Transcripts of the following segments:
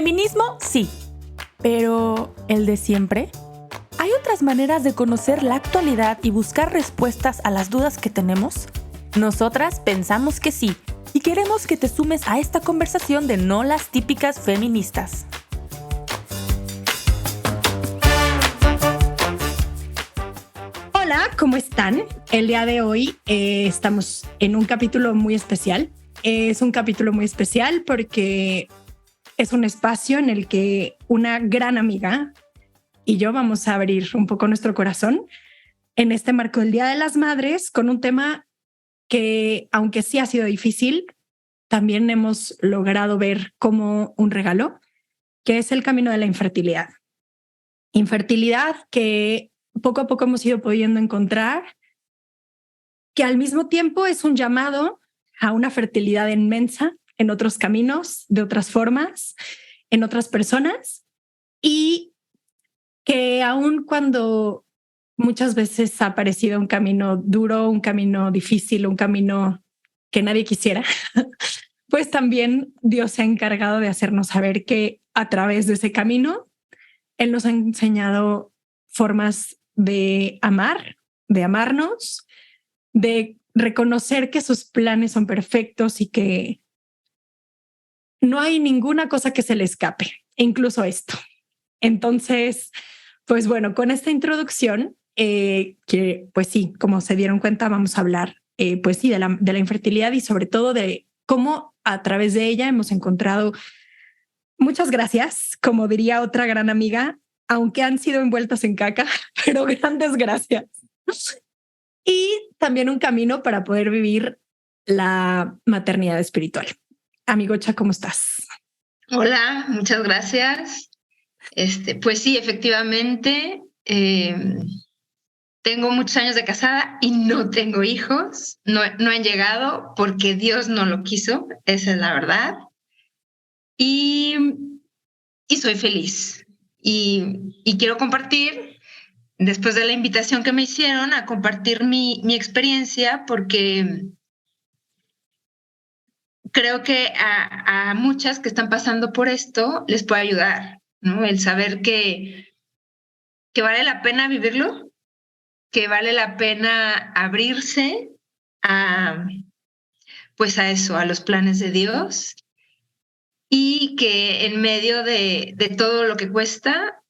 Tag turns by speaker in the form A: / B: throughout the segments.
A: Feminismo, sí. Pero, ¿el de siempre? ¿Hay otras maneras de conocer la actualidad y buscar respuestas a las dudas que tenemos? Nosotras pensamos que sí, y queremos que te sumes a esta conversación de no las típicas feministas.
B: Hola, ¿cómo están? El día de hoy estamos en un capítulo muy especial. Es un capítulo muy especial porque es un espacio en el que una gran amiga y yo vamos a abrir un poco nuestro corazón en este marco del Día de las Madres con un tema que, aunque sí ha sido difícil, también hemos logrado ver como un regalo, que es el camino de la infertilidad. Infertilidad que poco a poco hemos ido pudiendo encontrar, que al mismo tiempo es un llamado a una fertilidad inmensa en otros caminos, de otras formas, en otras personas, y que aun cuando muchas veces ha parecido un camino duro, un camino difícil, un camino que nadie quisiera, pues también Dios se ha encargado de hacernos saber que a través de ese camino, Él nos ha enseñado formas de amar, de amarnos, de reconocer que sus planes son perfectos y que no hay ninguna cosa que se le escape, incluso esto. Entonces, pues bueno, con esta introducción, que pues sí, como se dieron cuenta, vamos a hablar pues sí, de la infertilidad y sobre todo de cómo a través de ella hemos encontrado muchas gracias, como diría otra gran amiga, aunque han sido envueltas en caca, pero grandes gracias. Y también un camino para poder vivir la maternidad espiritual. Amigocha, ¿cómo estás?
C: Hola, muchas gracias. Pues sí, efectivamente, tengo muchos años de casada y no tengo hijos. No han llegado porque Dios no lo quiso, esa es la verdad. Y soy feliz. Y quiero compartir, después de la invitación que me hicieron, a compartir mi experiencia, porque creo que a muchas que están pasando por esto les puede ayudar, ¿no? El saber que vale la pena vivirlo, que vale la pena abrirse a, pues a eso, a los planes de Dios, y que en medio de todo lo que cuesta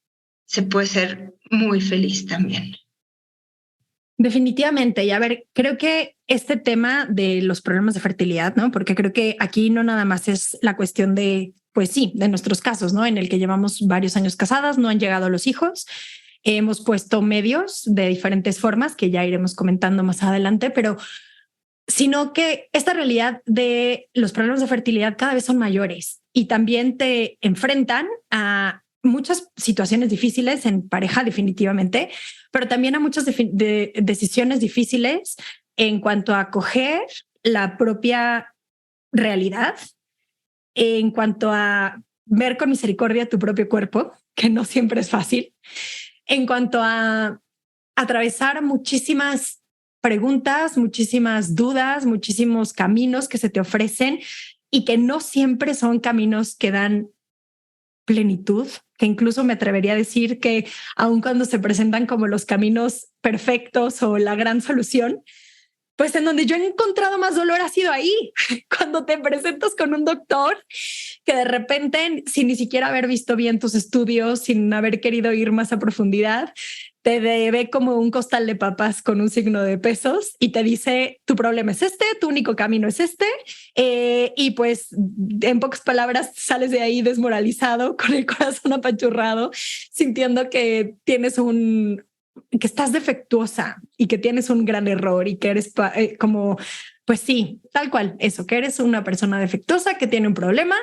C: se puede ser muy feliz también.
B: Definitivamente. Y a ver, creo que este tema de los problemas de fertilidad, ¿no? Porque creo que aquí no nada más es la cuestión de, pues sí, de nuestros casos, ¿no? En el que llevamos varios años casadas, no han llegado los hijos. Hemos puesto medios de diferentes formas que ya iremos comentando más adelante, pero sino que esta realidad de los problemas de fertilidad cada vez son mayores y también te enfrentan a muchas situaciones difíciles en pareja, definitivamente, pero también a muchas decisiones difíciles en cuanto a acoger la propia realidad, en cuanto a ver con misericordia tu propio cuerpo, que no siempre es fácil, en cuanto a atravesar muchísimas preguntas, muchísimas dudas, muchísimos caminos que se te ofrecen y que no siempre son caminos que dan plenitud, que incluso me atrevería a decir que aun cuando se presentan como los caminos perfectos o la gran solución, pues en donde yo he encontrado más dolor ha sido ahí, cuando te presentas con un doctor que de repente, sin ni siquiera haber visto bien tus estudios, sin haber querido ir más a profundidad, te ve como un costal de papas con un signo de pesos y te dice, tu problema es este, tu único camino es este. Y pues en pocas palabras sales de ahí desmoralizado, con el corazón apachurrado, sintiendo que tienes que estás defectuosa y que tienes un gran error y que eres como, pues sí, tal cual, eso, que eres una persona defectuosa, que tiene un problema,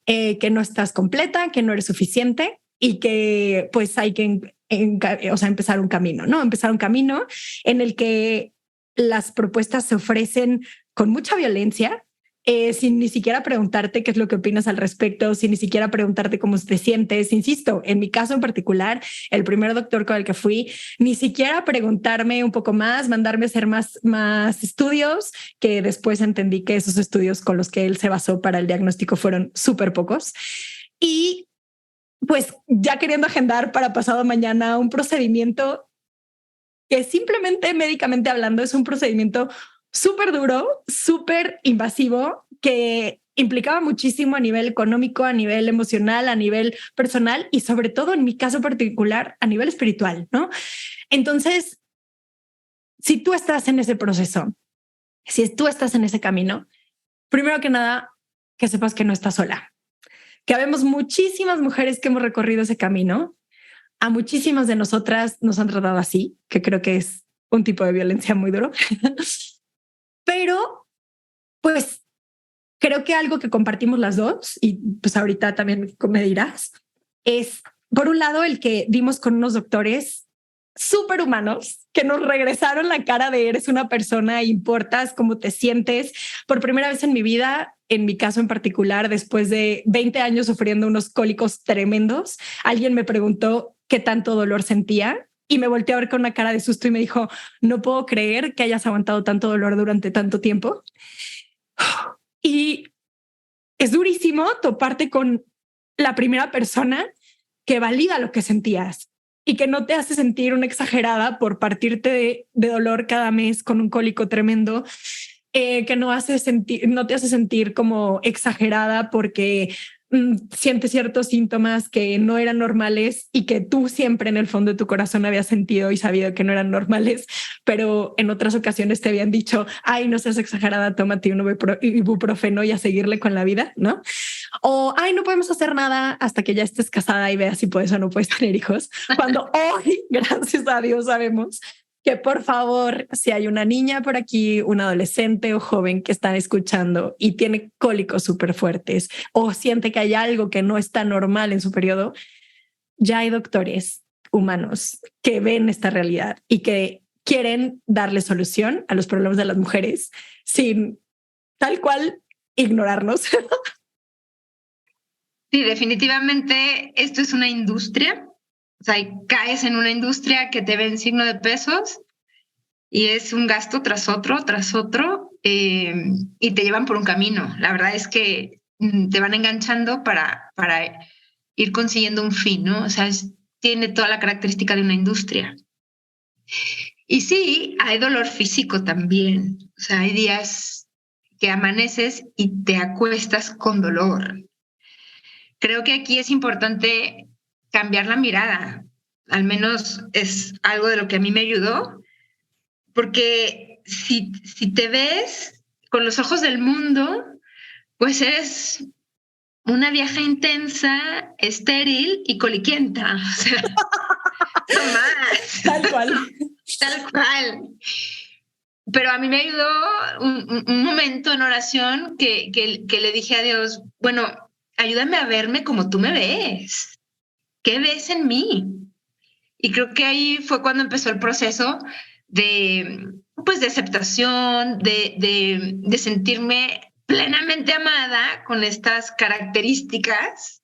B: que no estás completa, que no eres suficiente y que pues hay que empezar un camino, ¿no? Empezar un camino en el que las propuestas se ofrecen con mucha violencia, sin ni siquiera preguntarte qué es lo que opinas al respecto, sin ni siquiera preguntarte cómo te sientes. Insisto, en mi caso en particular, el primer doctor con el que fui, ni siquiera preguntarme un poco más, mandarme a hacer más estudios, que después entendí que esos estudios con los que él se basó para el diagnóstico fueron súper pocos. Y pues ya queriendo agendar para pasado mañana un procedimiento que simplemente médicamente hablando es un procedimiento súper duro, súper invasivo, que implicaba muchísimo a nivel económico, a nivel emocional, a nivel personal y sobre todo en mi caso particular a nivel espiritual, ¿no? Entonces, si tú estás en ese proceso, si tú estás en ese camino, primero que nada, que sepas que no estás sola, que habemos muchísimas mujeres que hemos recorrido ese camino. A muchísimas de nosotras nos han tratado así, que creo que es un tipo de violencia muy duro. Pero, pues, creo que algo que compartimos las dos, y pues ahorita también me dirás, es, por un lado, el que dimos con unos doctores súper humanos que nos regresaron la cara de eres una persona, importas, cómo te sientes. Por primera vez en mi vida, en mi caso en particular, después de 20 años sufriendo unos cólicos tremendos, alguien me preguntó qué tanto dolor sentía y me volteé a ver con una cara de susto y me dijo, no puedo creer que hayas aguantado tanto dolor durante tanto tiempo. Y es durísimo toparte con la primera persona que valida lo que sentías y que no te hace sentir una exagerada por partirte de dolor cada mes con un cólico tremendo, que no te hace sentir como exagerada porque sientes ciertos síntomas que no eran normales y que tú siempre en el fondo de tu corazón habías sentido y sabido que no eran normales, pero en otras ocasiones te habían dicho, ay, no seas exagerada, tómate un ibuprofeno y a seguirle con la vida, ¿no? O, ay, no podemos hacer nada hasta que ya estés casada y veas si puedes o no puedes tener hijos. Cuando hoy, gracias a Dios, sabemos que por favor, si hay una niña por aquí, un adolescente o joven que está escuchando y tiene cólicos súper fuertes o siente que hay algo que no está normal en su periodo, ya hay doctores humanos que ven esta realidad y que quieren darle solución a los problemas de las mujeres sin tal cual ignorarnos.
C: Sí, definitivamente esto es una industria. O sea, caes en una industria que te ve en signo de pesos y es un gasto tras otro y te llevan por un camino. La verdad es que te van enganchando para ir consiguiendo un fin, ¿no? O sea, tiene toda la característica de una industria. Y sí, hay dolor físico también. O sea, hay días que amaneces y te acuestas con dolor. Creo que aquí es importante cambiar la mirada. Al menos es algo de lo que a mí me ayudó, porque si te ves con los ojos del mundo, pues eres una vieja intensa, estéril y coliquienta. O sea, no más.
B: Tal cual.
C: Tal cual. Pero a mí me ayudó un momento en oración que le dije a Dios, bueno, ayúdame a verme como tú me ves. ¿Qué ves en mí? Y creo que ahí fue cuando empezó el proceso de, pues, de aceptación, de sentirme plenamente amada con estas características,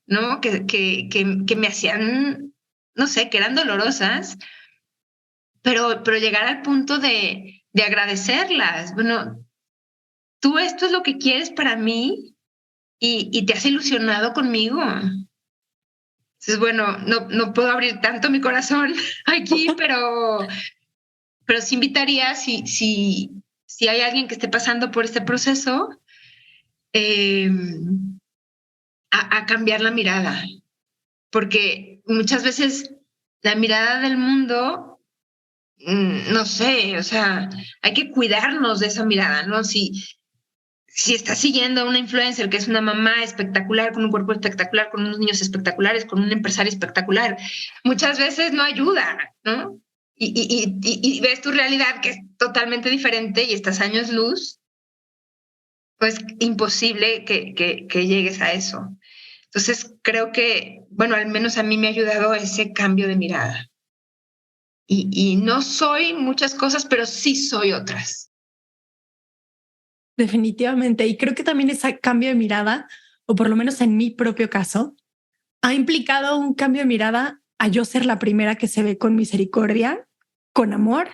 C: ¿no? Que me hacían, no sé, que eran dolorosas, pero llegar al punto de agradecerlas. Bueno, tú esto es lo que quieres para mí y te has ilusionado conmigo. Entonces, bueno, no puedo abrir tanto mi corazón aquí, pero sí invitaría, si hay alguien que esté pasando por este proceso, a cambiar la mirada, porque muchas veces la mirada del mundo, no sé, o sea, hay que cuidarnos de esa mirada, ¿no? Si estás siguiendo a una influencer que es una mamá espectacular, con un cuerpo espectacular, con unos niños espectaculares, con un empresario espectacular, muchas veces no ayuda, ¿no? Y ves tu realidad que es totalmente diferente y estás años luz, pues imposible que llegues a eso. Entonces creo que, bueno, al menos a mí me ha ayudado ese cambio de mirada. Y no soy muchas cosas, pero sí soy otras.
B: Definitivamente. Y creo que también ese cambio de mirada, o por lo menos en mi propio caso, ha implicado un cambio de mirada a yo ser la primera que se ve con misericordia, con amor.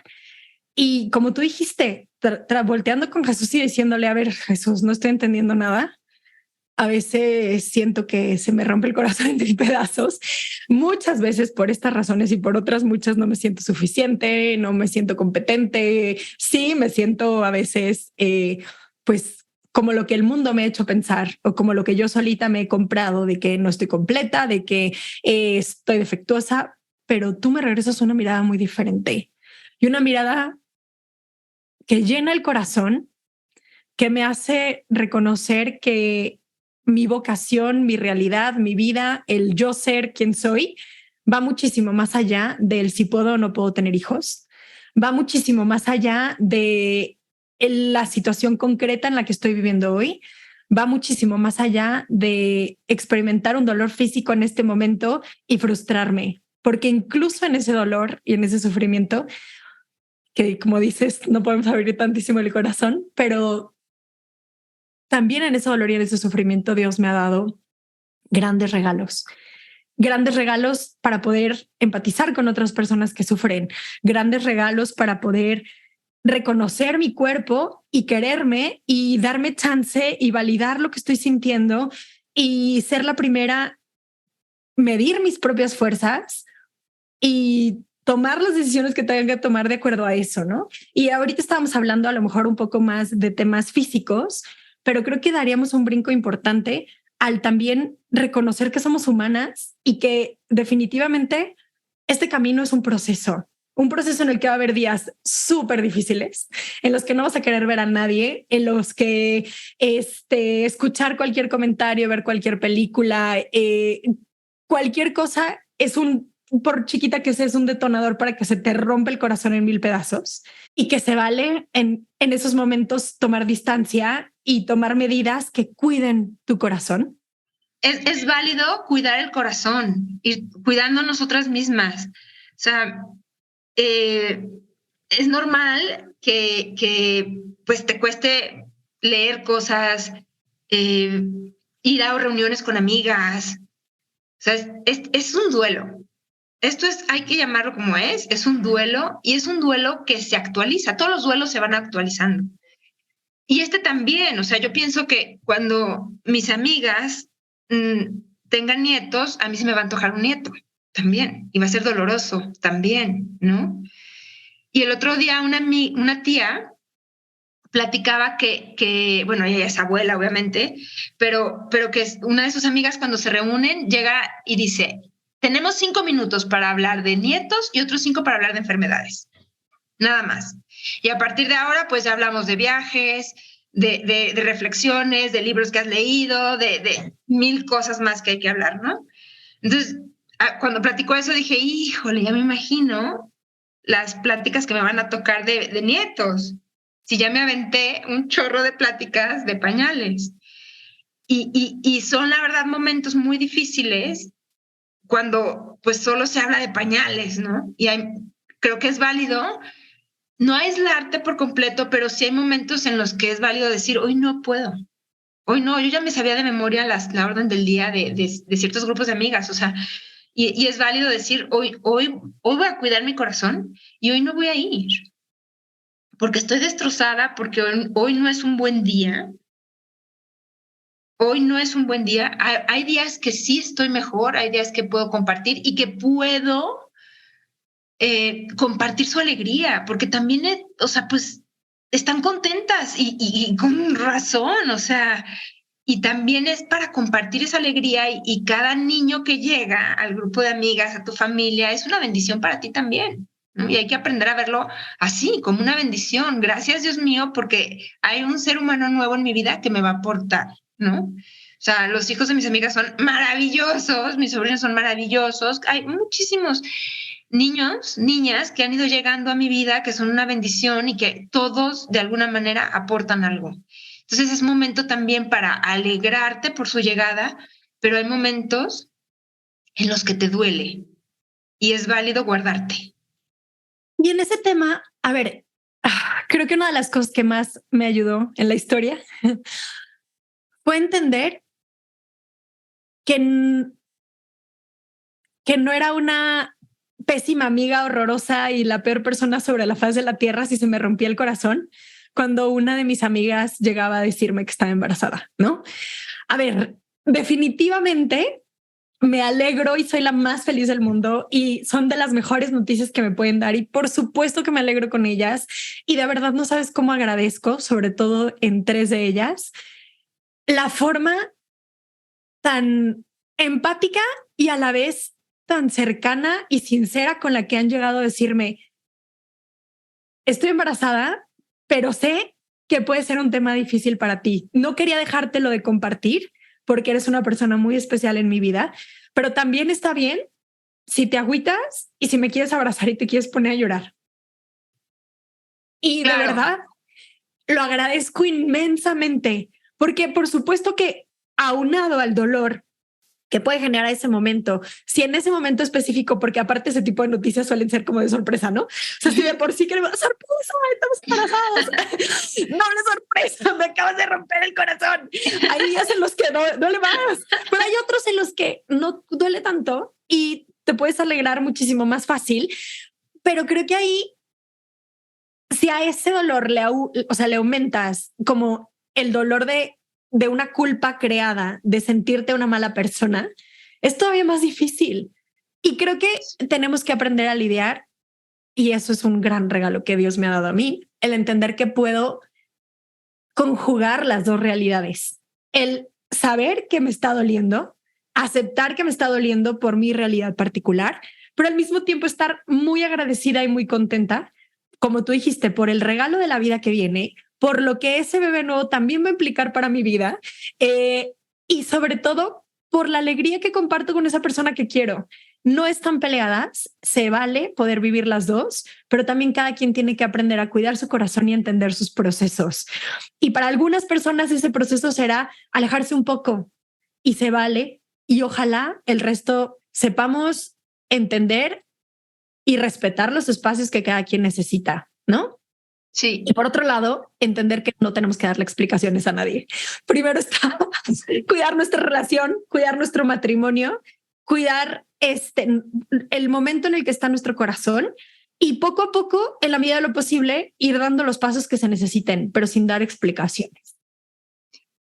B: Y como tú dijiste, volteando con Jesús y diciéndole, a ver, Jesús, no estoy entendiendo nada. A veces siento que se me rompe el corazón en mil pedazos. Muchas veces por estas razones y por otras muchas no me siento suficiente, no me siento competente. Sí, me siento a veces pues como lo que el mundo me ha hecho pensar o como lo que yo solita me he comprado de que no estoy completa, de que estoy defectuosa, pero tú me regresas una mirada muy diferente y una mirada que llena el corazón, que me hace reconocer que mi vocación, mi realidad, mi vida, el yo ser quien soy, va muchísimo más allá del si puedo o no puedo tener hijos, va muchísimo más allá de la situación concreta en la que estoy viviendo hoy, va muchísimo más allá de experimentar un dolor físico en este momento y frustrarme, porque incluso en ese dolor y en ese sufrimiento, que como dices, no podemos abrir tantísimo el corazón, pero también en ese dolor y en ese sufrimiento Dios me ha dado grandes regalos para poder empatizar con otras personas que sufren, grandes regalos para poder reconocer mi cuerpo y quererme y darme chance y validar lo que estoy sintiendo y ser la primera, medir mis propias fuerzas y tomar las decisiones que tengan que tomar de acuerdo a eso, ¿no? Y ahorita estábamos hablando a lo mejor un poco más de temas físicos, pero creo que daríamos un brinco importante al también reconocer que somos humanas y que definitivamente este camino es un proceso en el que va a haber días súper difíciles, en los que no vas a querer ver a nadie, en los que escuchar cualquier comentario, ver cualquier película, cualquier cosa es por chiquita que sea, es un detonador para que se te rompa el corazón en mil pedazos y que se vale en esos momentos tomar distancia y tomar medidas que cuiden tu corazón.
C: Es válido cuidar el corazón, ir cuidando nosotras mismas. O sea, es normal que pues te cueste leer cosas, ir a reuniones con amigas. O sea, es un duelo. Esto hay que llamarlo como es un duelo y es un duelo que se actualiza. Todos los duelos se van actualizando. Y este también, o sea, yo pienso que cuando mis amigas tengan nietos, a mí se me va a antojar un nieto también y va a ser doloroso también, ¿no? Y el otro día una tía platicaba bueno, ella es abuela, obviamente, pero que una de sus amigas cuando se reúnen llega y dice, tenemos 5 minutos para hablar de nietos y otros 5 para hablar de enfermedades, nada más. Y a partir de ahora, pues ya hablamos de viajes, de reflexiones, de libros que has leído, de 1000 cosas más que hay que hablar, ¿no? Entonces, cuando platicó eso, dije, híjole, ya me imagino las pláticas que me van a tocar de nietos. Si ya me aventé un chorro de pláticas de pañales. Y son, la verdad, momentos muy difíciles cuando pues solo se habla de pañales, ¿no? Creo que es válido no aislarte por completo, pero sí hay momentos en los que es válido decir, hoy no puedo. Hoy no, yo ya me sabía de memoria la orden del día de ciertos grupos de amigas, o sea, y es válido decir, hoy voy a cuidar mi corazón y hoy no voy a ir, porque estoy destrozada, porque hoy no es un buen día. Hoy no es un buen día. Hay días que sí estoy mejor, hay días que puedo compartir y que puedo compartir su alegría, porque también, o sea, pues están contentas y con razón, o sea, y también es para compartir esa alegría y cada niño que llega al grupo de amigas, a tu familia, es una bendición para ti también, ¿no? Y hay que aprender a verlo así, como una bendición. Gracias, Dios mío, porque hay un ser humano nuevo en mi vida que me va a aportar, ¿no? O sea, los hijos de mis amigas son maravillosos, mis sobrinos son maravillosos, hay muchísimos niños, niñas que han ido llegando a mi vida, que son una bendición y que todos de alguna manera aportan algo. Entonces es momento también para alegrarte por su llegada, pero hay momentos en los que te duele y es válido guardarte.
B: Y en ese tema, a ver, creo que una de las cosas que más me ayudó en la historia fue entender que no era una pésima amiga horrorosa y la peor persona sobre la faz de la tierra si se me rompía el corazón, cuando una de mis amigas llegaba a decirme que estaba embarazada, ¿no? A ver, definitivamente me alegro y soy la más feliz del mundo y son de las mejores noticias que me pueden dar y por supuesto que me alegro con ellas y de verdad no sabes cómo agradezco, sobre todo en 3 de ellas, la forma tan empática y a la vez tan cercana y sincera con la que han llegado a decirme, estoy embarazada, pero sé que puede ser un tema difícil para ti. No quería dejártelo de compartir porque eres una persona muy especial en mi vida, pero también está bien si te agüitas y si me quieres abrazar y te quieres poner a llorar. Y claro, de verdad lo agradezco inmensamente, porque por supuesto que aunado al dolor que puede generar ese momento, si en ese momento específico, porque aparte ese tipo de noticias suelen ser como de sorpresa, ¿no? O sea, si de por sí queremos sorpresa, estamos embarazados, doble sorpresa, me acabas de romper el corazón. Hay días en los que no duele más, pero hay otros en los que no duele tanto y te puedes alegrar muchísimo más fácil. Pero creo que ahí, si a ese dolor le aumentas como el dolor de una culpa creada, de sentirte una mala persona, es todavía más difícil. Y creo que tenemos que aprender a lidiar, y eso es un gran regalo que Dios me ha dado a mí, el entender que puedo conjugar las dos realidades. El saber que me está doliendo, aceptar que me está doliendo por mi realidad particular, pero al mismo tiempo estar muy agradecida y muy contenta, como tú dijiste, por el regalo de la vida que viene, por lo que ese bebé nuevo también va a implicar para mi vida y sobre todo por la alegría que comparto con esa persona que quiero. No están peleadas, se vale poder vivir las dos, pero también cada quien tiene que aprender a cuidar su corazón y entender sus procesos. Y para algunas personas ese proceso será alejarse un poco y se vale y ojalá el resto sepamos entender y respetar los espacios que cada quien necesita, ¿no?
C: Sí.
B: Y por otro lado, entender que no tenemos que darle explicaciones a nadie. Primero está cuidar nuestra relación, cuidar nuestro matrimonio, cuidar el momento en el que está nuestro corazón y poco a poco, en la medida de lo posible, ir dando los pasos que se necesiten, pero sin dar explicaciones.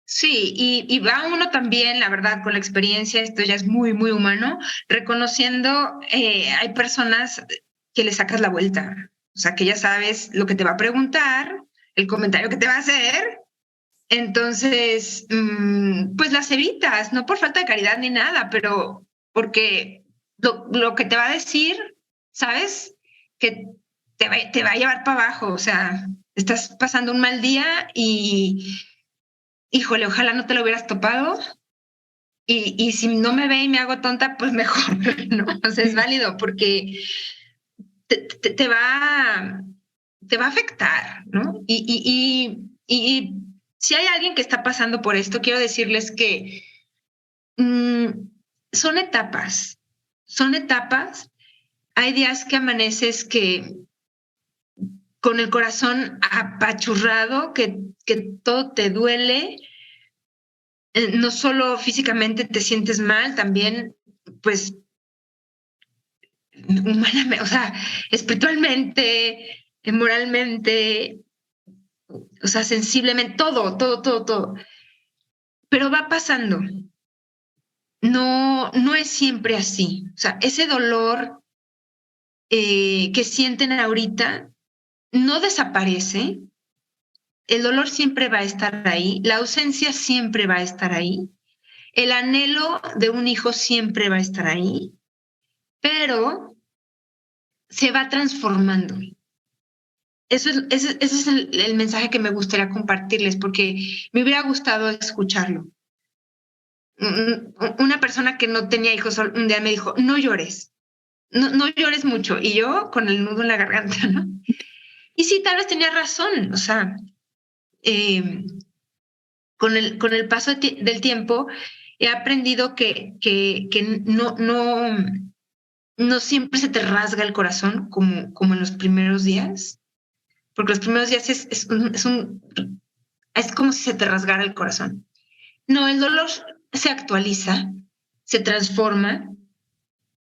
C: Sí, y va uno también, la verdad, con la experiencia, esto ya es muy, muy humano, reconociendo, hay personas que le sacas la vuelta. O sea, que ya sabes lo que te va a preguntar, el comentario que te va a hacer. Entonces, pues las evitas, no por falta de caridad ni nada, pero porque lo que te va a decir, ¿sabes? Que te va a llevar para abajo. O sea, estás pasando un mal día y, híjole, ojalá no te lo hubieras topado. Y si no me ve y me hago tonta, pues mejor, ¿no? O sea, es válido porque te va a afectar, ¿no? Y si hay alguien que está pasando por esto, quiero decirles que son etapas. Hay días que amaneces que con el corazón apachurrado, que todo te duele, no solo físicamente te sientes mal, también pues humanamente, o sea, espiritualmente, moralmente, o sea, sensiblemente, todo. Pero va pasando. No es siempre así. O sea, ese dolor que sienten ahorita no desaparece. El dolor siempre va a estar ahí. La ausencia siempre va a estar ahí. El anhelo de un hijo siempre va a estar ahí. Pero se va transformando. Ese es el mensaje que me gustaría compartirles, porque me hubiera gustado escucharlo. Una persona que no tenía hijos un día me dijo, no llores, no llores mucho. Y yo con el nudo en la garganta, ¿no? Y sí, tal vez tenía razón. O sea, con el paso del tiempo he aprendido que no siempre se te rasga el corazón como en los primeros días, porque los primeros días es como si se te rasgara el corazón. No, el dolor se actualiza, se transforma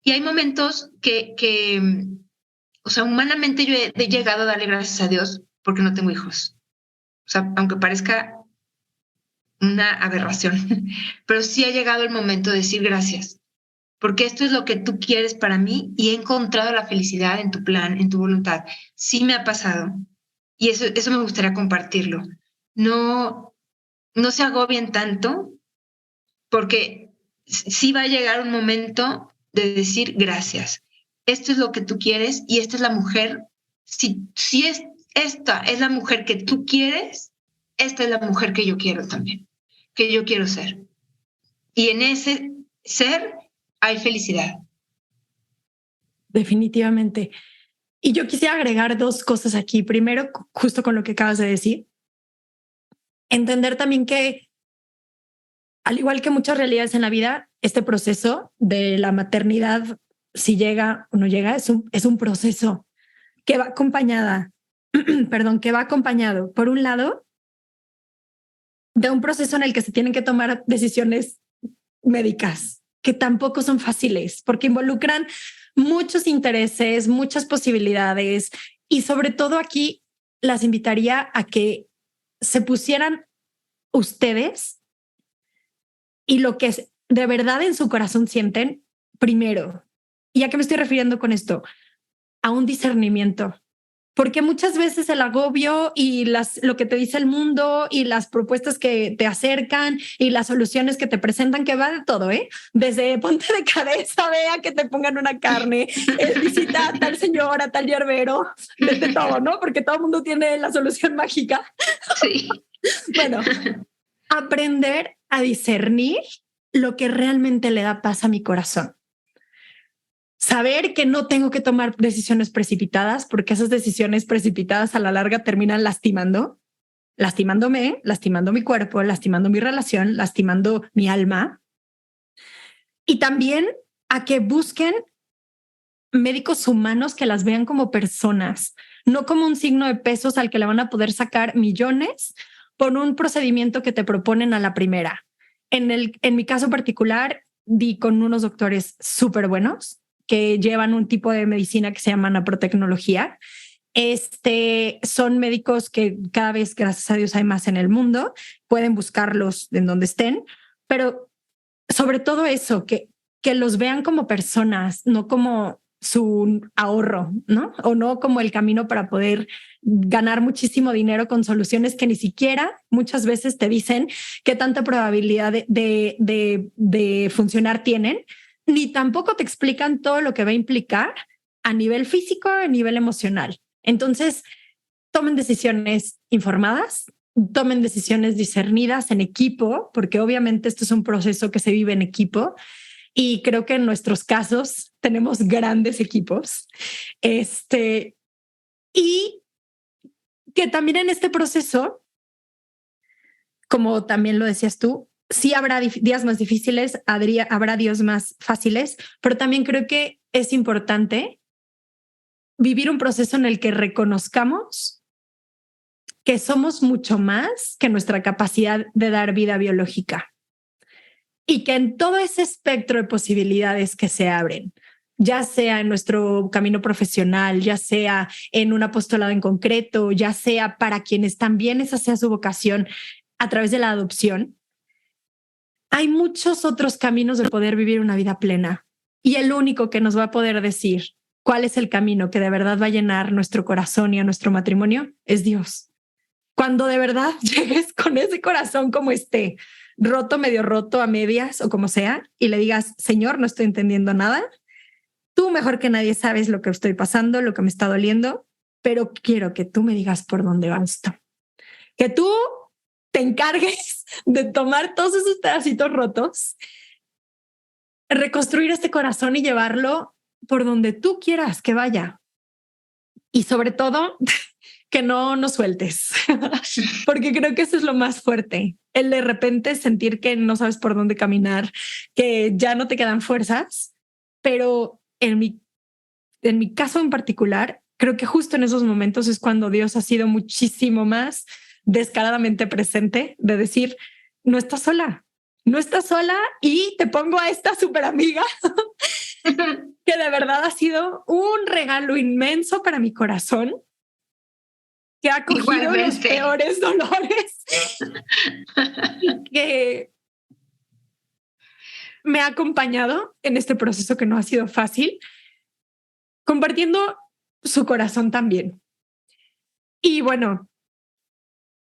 C: y hay momentos que o sea, humanamente yo he llegado a darle gracias a Dios porque no tengo hijos. O sea, aunque parezca una aberración, pero sí ha llegado el momento de decir gracias, porque esto es lo que tú quieres para mí y he encontrado la felicidad en tu plan, en tu voluntad. Sí me ha pasado y eso me gustaría compartirlo. No, no se agobien tanto porque sí va a llegar un momento de decir gracias. Esto es lo que tú quieres y esta es la mujer. Si esta es la mujer que tú quieres, esta es la mujer que yo quiero también, que yo quiero ser. Y en ese ser hay felicidad.
B: Definitivamente. Y yo quisiera agregar dos cosas aquí. Primero, justo con lo que acabas de decir, entender también que, al igual que muchas realidades en la vida, este proceso de la maternidad, si llega o no llega, es un proceso que va acompañada, perdón, que va acompañado, por un lado, de un proceso en el que se tienen que tomar decisiones médicas, que tampoco son fáciles, porque involucran muchos intereses, muchas posibilidades, y sobre todo aquí las invitaría a que se pusieran ustedes y lo que de verdad en su corazón sienten primero. ¿Y a qué me estoy refiriendo con esto? A un discernimiento. Porque muchas veces el agobio y lo que te dice el mundo y las propuestas que te acercan y las soluciones que te presentan, que va de todo, desde ponte de cabeza, vea que te pongan una carne, visita a tal señora, tal hierbero, desde todo, ¿no? Porque todo el mundo tiene la solución mágica.
C: Sí.
B: Bueno, aprender a discernir lo que realmente le da paz a mi corazón. Saber que no tengo que tomar decisiones precipitadas, porque esas decisiones precipitadas a la larga terminan lastimándome, lastimando mi cuerpo, lastimando mi relación, lastimando mi alma. Y también a que busquen médicos humanos que las vean como personas, no como un signo de pesos al que le van a poder sacar millones por un procedimiento que te proponen a la primera. En mi caso particular, di con unos doctores súper buenos que llevan un tipo de medicina que se llama naprotecnología. Son médicos que cada vez, gracias a Dios, hay más en el mundo. Pueden buscarlos en donde estén, pero sobre todo eso, que los vean como personas, no como su ahorro, ¿no? O no como el camino para poder ganar muchísimo dinero con soluciones que ni siquiera muchas veces te dicen qué tanta probabilidad de funcionar tienen, ni tampoco te explican todo lo que va a implicar a nivel físico, a nivel emocional. Entonces, tomen decisiones informadas, tomen decisiones discernidas en equipo, porque obviamente esto es un proceso que se vive en equipo. Y creo que en nuestros casos tenemos grandes equipos. Y que también en este proceso, como también lo decías tú, sí habrá días más difíciles, habrá días más fáciles, pero también creo que es importante vivir un proceso en el que reconozcamos que somos mucho más que nuestra capacidad de dar vida biológica. Y que en todo ese espectro de posibilidades que se abren, ya sea en nuestro camino profesional, ya sea en un apostolado en concreto, ya sea para quienes también esa sea su vocación a través de la adopción, hay muchos otros caminos de poder vivir una vida plena. Y el único que nos va a poder decir cuál es el camino que de verdad va a llenar nuestro corazón y a nuestro matrimonio es Dios. Cuando de verdad llegues con ese corazón como esté, roto, medio roto, a medias o como sea, y le digas, Señor, no estoy entendiendo nada. Tú mejor que nadie sabes lo que estoy pasando, lo que me está doliendo, pero quiero que tú me digas por dónde va esto. Que tú te encargues de tomar todos esos pedacitos rotos, reconstruir este corazón y llevarlo por donde tú quieras que vaya. Y sobre todo, que no nos sueltes, porque creo que eso es lo más fuerte. El de repente sentir que no sabes por dónde caminar, que ya no te quedan fuerzas, pero en mi caso en particular, creo que justo en esos momentos es cuando Dios ha sido muchísimo más descaradamente presente de decir, no estás sola y te pongo a esta súper amiga que de verdad ha sido un regalo inmenso para mi corazón que ha cogido los
C: Igualmente.
B: peores dolores y que me ha acompañado en este proceso que no ha sido fácil, compartiendo su corazón también. Y bueno,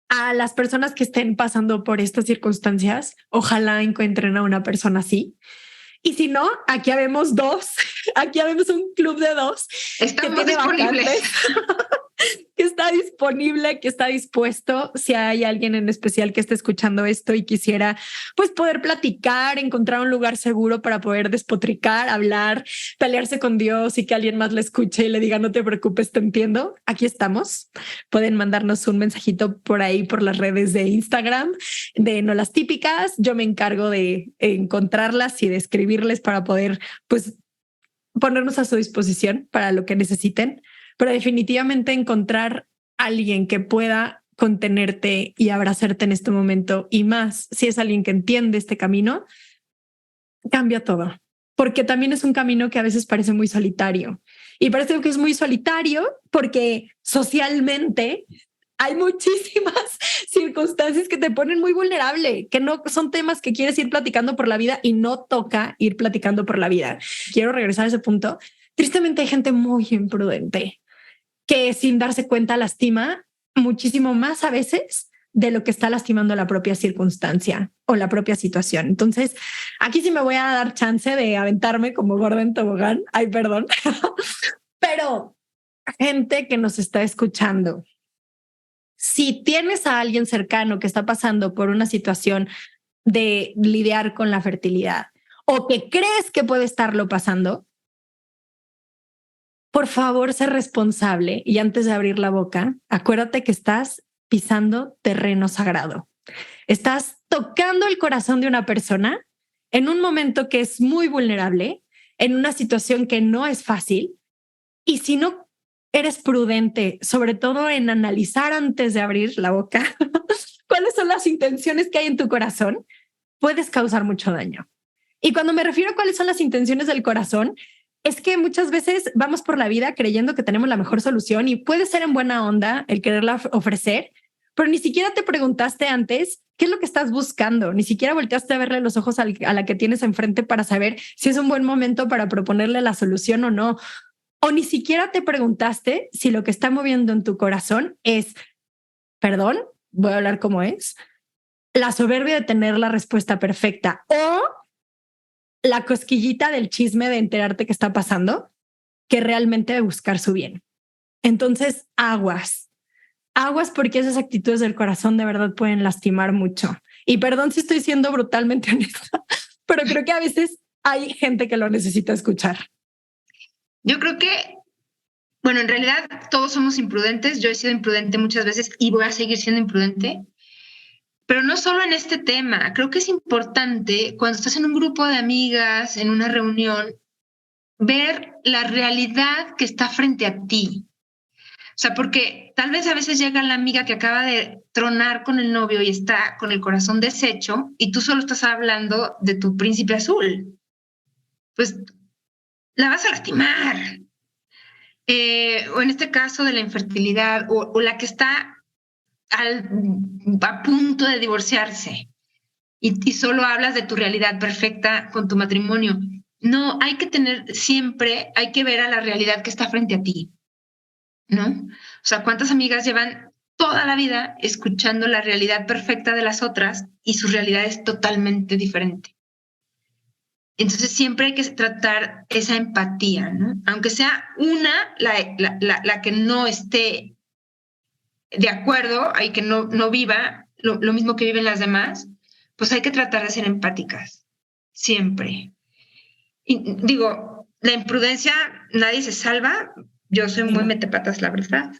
B: a las personas que estén pasando por estas circunstancias, ojalá encuentren a una persona así. Y si no, aquí habemos dos, aquí habemos un club de dos.
C: Estamos disponibles.
B: Que está disponible, que está dispuesto. Si hay alguien en especial que esté escuchando esto y quisiera pues poder platicar, encontrar un lugar seguro para poder despotricar, hablar, pelearse con Dios y que alguien más le escuche y le diga no te preocupes, te entiendo. Aquí estamos. Pueden mandarnos un mensajito por ahí por las redes de Instagram de No Las Típicas. Yo me encargo de encontrarlas y de escribirles para poder pues ponernos a su disposición para lo que necesiten. Pero definitivamente encontrar a alguien que pueda contenerte y abrazarte en este momento, y más si es alguien que entiende este camino, cambia todo. Porque también es un camino que a veces parece muy solitario. Y parece que es muy solitario porque socialmente hay muchísimas circunstancias que te ponen muy vulnerable, que no son temas que quieres ir platicando por la vida y no toca ir platicando por la vida. Quiero regresar a ese punto. Tristemente hay gente muy imprudente que sin darse cuenta lastima muchísimo más a veces de lo que está lastimando la propia circunstancia o la propia situación. Entonces, aquí sí me voy a dar chance de aventarme como gorda en tobogán. Ay, perdón. Pero gente que nos está escuchando, si tienes a alguien cercano que está pasando por una situación de lidiar con la fertilidad o que crees que puede estarlo pasando, por favor, sé responsable y antes de abrir la boca, acuérdate que estás pisando terreno sagrado. Estás tocando el corazón de una persona en un momento que es muy vulnerable, en una situación que no es fácil. Y si no eres prudente, sobre todo en analizar antes de abrir la boca, cuáles son las intenciones que hay en tu corazón, puedes causar mucho daño. Y cuando me refiero a cuáles son las intenciones del corazón, es que muchas veces vamos por la vida creyendo que tenemos la mejor solución y puede ser en buena onda el quererla ofrecer, pero ni siquiera te preguntaste antes qué es lo que estás buscando, ni siquiera volteaste a verle los ojos a la que tienes enfrente para saber si es un buen momento para proponerle la solución o no, o ni siquiera te preguntaste si lo que está moviendo en tu corazón es, perdón, voy a hablar como es, la soberbia de tener la respuesta perfecta o la cosquillita del chisme de enterarte qué está pasando, que realmente de buscar su bien. Entonces, aguas porque esas actitudes del corazón de verdad pueden lastimar mucho. Y perdón si estoy siendo brutalmente honesta, pero creo que a veces hay gente que lo necesita escuchar.
C: Yo creo que, bueno, en realidad todos somos imprudentes. Yo he sido imprudente muchas veces y voy a seguir siendo imprudente. Pero no solo en este tema, creo que es importante cuando estás en un grupo de amigas, en una reunión, ver la realidad que está frente a ti. O sea, porque tal vez a veces llega la amiga que acaba de tronar con el novio y está con el corazón deshecho y tú solo estás hablando de tu príncipe azul. Pues la vas a lastimar. O en este caso de la infertilidad o la que está a punto de divorciarse y solo hablas de tu realidad perfecta con tu matrimonio. No, hay que tener siempre, hay que ver a la realidad que está frente a ti, ¿no? O sea, ¿cuántas amigas llevan toda la vida escuchando la realidad perfecta de las otras y su realidad es totalmente diferente? Entonces siempre hay que tratar esa empatía, ¿no? Aunque sea la que no esté de acuerdo, hay que no viva lo mismo que viven las demás, pues hay que tratar de ser empáticas, siempre. Y digo, la imprudencia, nadie se salva, yo soy muy metepatas, la verdad.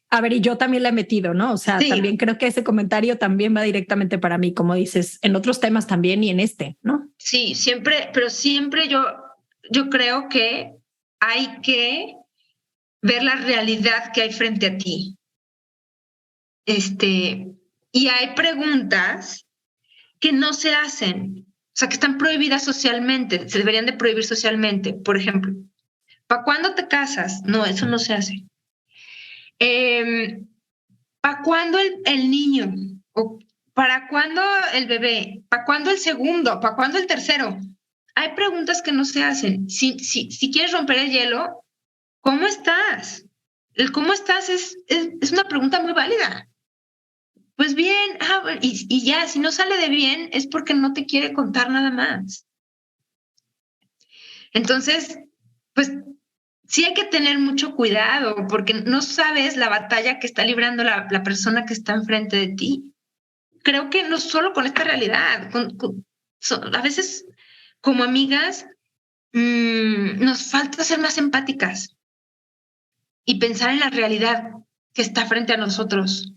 B: A ver, y yo también la he metido, ¿no? O sea,
C: Sí.
B: También creo que ese comentario también va directamente para mí, como dices, en otros temas también y en este, ¿no?
C: Sí, siempre, pero siempre yo creo que hay que ver la realidad que hay frente a ti. Y hay preguntas que no se hacen, o sea, que están prohibidas socialmente, se deberían de prohibir socialmente. Por ejemplo, ¿para cuándo te casas? No, eso no se hace. ¿para cuándo el niño? ¿O para cuándo el bebé? ¿Para cuándo el segundo? ¿Para cuándo el tercero? Hay preguntas que no se hacen. Si quieres romper el hielo, ¿cómo estás? El cómo estás es una pregunta muy válida. Pues bien, y ya, si no sale de bien es porque no te quiere contar nada más. Entonces, pues sí hay que tener mucho cuidado porque no sabes la batalla que está librando la persona que está enfrente de ti. Creo que no solo con esta realidad, a veces como amigas nos falta ser más empáticas y pensar en la realidad que está frente a nosotros.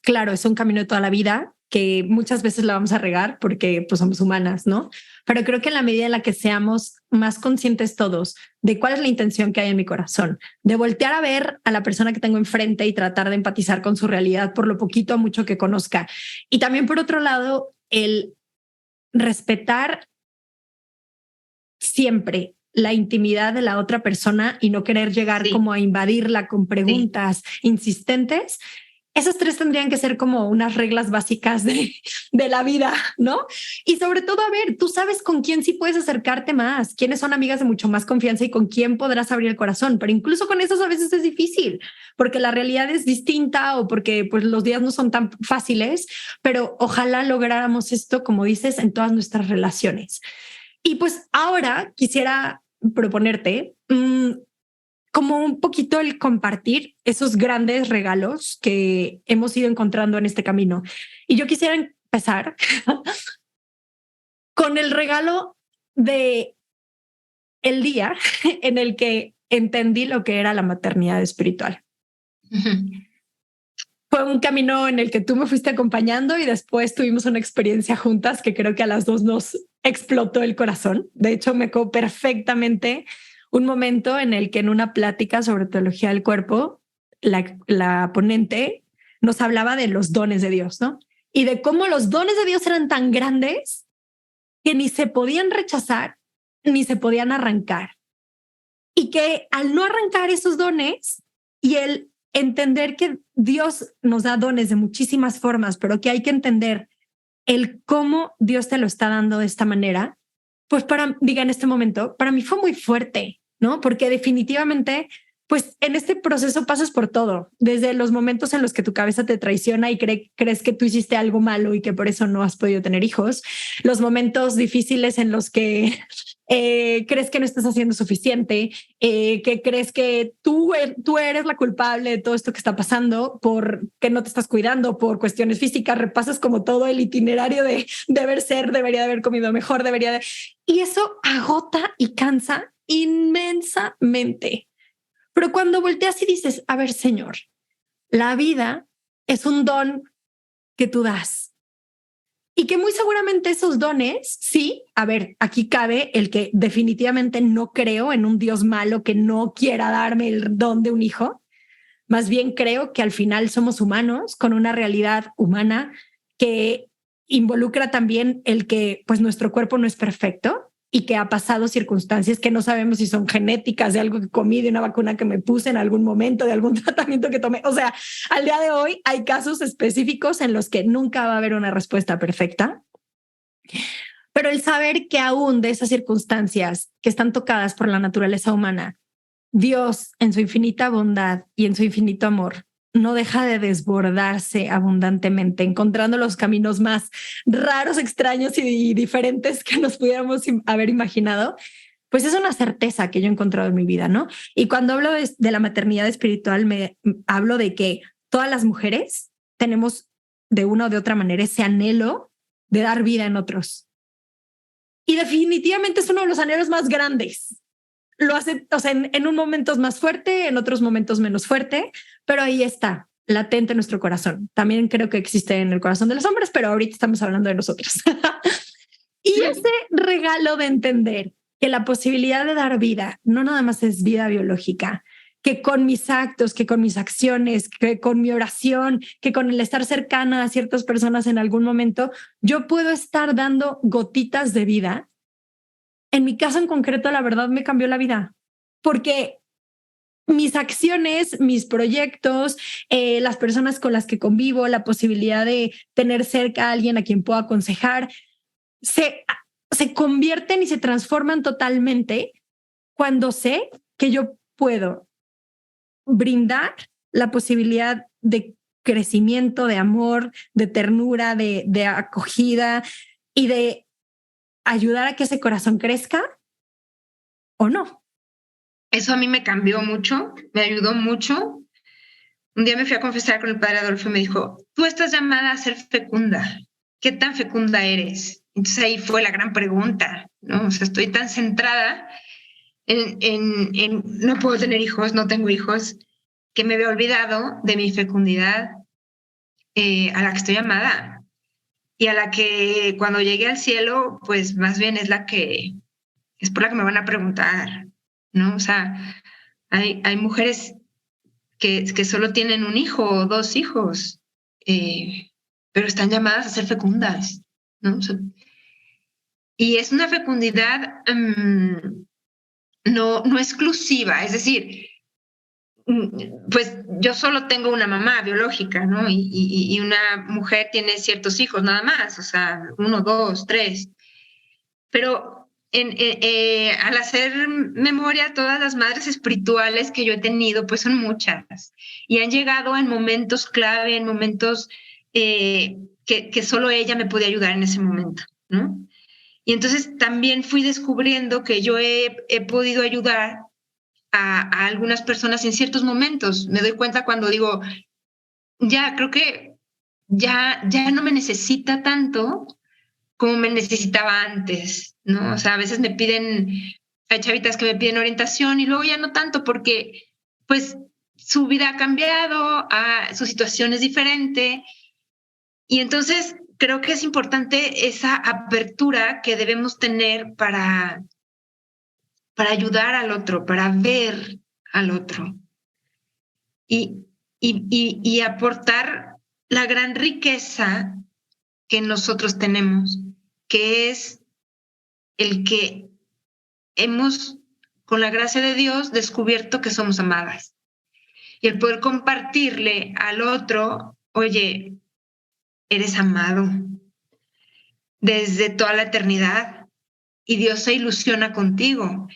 B: Claro, es un camino de toda la vida que muchas veces la vamos a regar porque pues somos humanas, ¿no? Pero creo que en la medida en la que seamos más conscientes todos de cuál es la intención que hay en mi corazón, de voltear a ver a la persona que tengo enfrente y tratar de empatizar con su realidad por lo poquito o mucho que conozca. Y también por otro lado, el respetar siempre la intimidad de la otra persona y no querer llegar como a invadirla con preguntas insistentes. Esas tres tendrían que ser como unas reglas básicas de la vida, ¿no? Y sobre todo, a ver, tú sabes con quién sí puedes acercarte más, quiénes son amigas de mucho más confianza y con quién podrás abrir el corazón, pero incluso con esos a veces es difícil porque la realidad es distinta o porque pues los días no son tan fáciles, pero ojalá lográramos esto, como dices, en todas nuestras relaciones. Y pues ahora quisiera proponerte como un poquito el compartir esos grandes regalos que hemos ido encontrando en este camino. Y yo quisiera empezar con el regalo de el día en el que entendí lo que era la maternidad espiritual. Fue un camino en el que tú me fuiste acompañando y después tuvimos una experiencia juntas que creo que a las dos nos explotó el corazón. De hecho, me acuerdo perfectamente un momento en el que en una plática sobre teología del cuerpo, la ponente nos hablaba de los dones de Dios, ¿no? Y de cómo los dones de Dios eran tan grandes que ni se podían rechazar ni se podían arrancar. Y que al no arrancar esos dones y el entender que Dios nos da dones de muchísimas formas, pero que hay que entender el cómo Dios te lo está dando de esta manera, pues en este momento, para mí fue muy fuerte, ¿no? Porque definitivamente, pues en este proceso pasas por todo, desde los momentos en los que tu cabeza te traiciona y crees que tú hiciste algo malo y que por eso no has podido tener hijos, los momentos difíciles en los que crees que no estás haciendo suficiente, que crees que tú eres la culpable de todo esto que está pasando, porque no te estás cuidando por cuestiones físicas, repasas como todo el itinerario de deber ser, debería de haber comido mejor, y eso agota y cansa inmensamente. Pero cuando volteas y dices, a ver, Señor, la vida es un don que tú das. Y que muy seguramente esos dones, sí, a ver, aquí cabe el que definitivamente no creo en un Dios malo que no quiera darme el don de un hijo. Más bien creo que al final somos humanos con una realidad humana que involucra también el que pues nuestro cuerpo no es perfecto y que ha pasado circunstancias que no sabemos si son genéticas, de algo que comí, de una vacuna que me puse en algún momento, de algún tratamiento que tomé. O sea, al día de hoy hay casos específicos en los que nunca va a haber una respuesta perfecta. Pero el saber que aún de esas circunstancias que están tocadas por la naturaleza humana, Dios en su infinita bondad y en su infinito amor no deja de desbordarse abundantemente, encontrando los caminos más raros, extraños y diferentes que nos pudiéramos haber imaginado, pues es una certeza que yo he encontrado en mi vida, ¿no? Y cuando hablo de la maternidad espiritual, hablo de que todas las mujeres tenemos de una o de otra manera ese anhelo de dar vida en otros. Y definitivamente es uno de los anhelos más grandes. Lo hace, o sea, en un momento es más fuerte, en otros momentos menos fuerte, pero ahí está, latente en nuestro corazón. También creo que existe en el corazón de los hombres, pero ahorita estamos hablando de nosotros. Y ese regalo de entender que la posibilidad de dar vida no nada más es vida biológica, que con mis actos, que con mis acciones, que con mi oración, que con el estar cercana a ciertas personas en algún momento, yo puedo estar dando gotitas de vida. En mi caso en concreto, la verdad me cambió la vida, porque mis acciones, mis proyectos, las personas con las que convivo, la posibilidad de tener cerca a alguien a quien puedo aconsejar, se convierten y se transforman totalmente cuando sé que yo puedo brindar la posibilidad de crecimiento, de amor, de ternura, de acogida y de ayudar a que ese corazón crezca o no.
C: Eso a mí me cambió mucho, me ayudó mucho. Un día me fui a confesar con el padre Adolfo y me dijo, tú estás llamada a ser fecunda. ¿Qué tan fecunda eres? Entonces ahí fue la gran pregunta, ¿no? O sea, estoy tan centrada en no puedo tener hijos, no tengo hijos, que me había olvidado de mi fecundidad a la que estoy llamada y a la que cuando llegue al cielo, pues más bien es por la que me van a preguntar, ¿no? O sea, hay mujeres que solo tienen un hijo o dos hijos, pero están llamadas a ser fecundas, ¿no? O sea, y es una fecundidad no exclusiva, es decir, pues yo solo tengo una mamá biológica, ¿no? Y una mujer tiene ciertos hijos nada más, o sea, 1, 2, 3. Pero al hacer memoria, todas las madres espirituales que yo he tenido, pues son muchas. Y han llegado en momentos clave, en momentos que solo ella me podía ayudar en ese momento, ¿no? Y entonces también fui descubriendo que yo he podido ayudar a algunas personas en ciertos momentos. Me doy cuenta cuando digo, ya creo que ya no me necesita tanto como me necesitaba antes, ¿no? O sea, a veces hay chavitas que me piden orientación y luego ya no tanto porque pues su vida ha cambiado, su situación es diferente y entonces creo que es importante esa apertura que debemos tener para ayudar al otro, para ver al otro y aportar la gran riqueza que nosotros tenemos, que es el que hemos, con la gracia de Dios, descubierto que somos amadas. Y el poder compartirle al otro, oye, eres amado desde toda la eternidad y Dios se ilusiona contigo.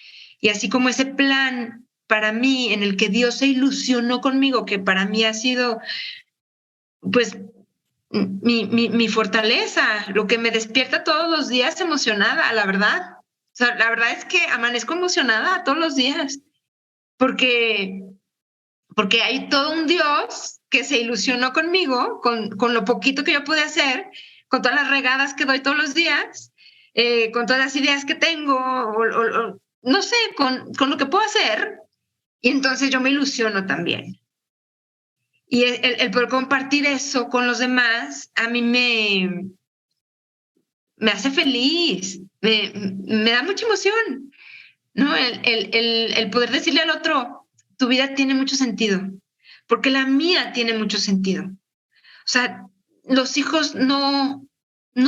C: Y así como ese plan para mí en el que Dios se ilusionó conmigo, que para mí ha sido, pues, mi fortaleza, lo que me despierta todos los días emocionada, la verdad. O sea, la verdad es que amanezco emocionada todos los días, porque hay todo un Dios que se ilusionó conmigo, con lo poquito que yo pude hacer, con todas las regadas que doy todos los días, con todas las ideas que tengo, o no sé, con lo que puedo hacer. Y entonces yo me ilusiono también. Y el poder compartir eso con los demás, a mí me hace feliz, me da mucha emoción, ¿no? El poder decirle al otro, tu vida tiene mucho sentido, porque la mía tiene mucho sentido. O sea, los hijos no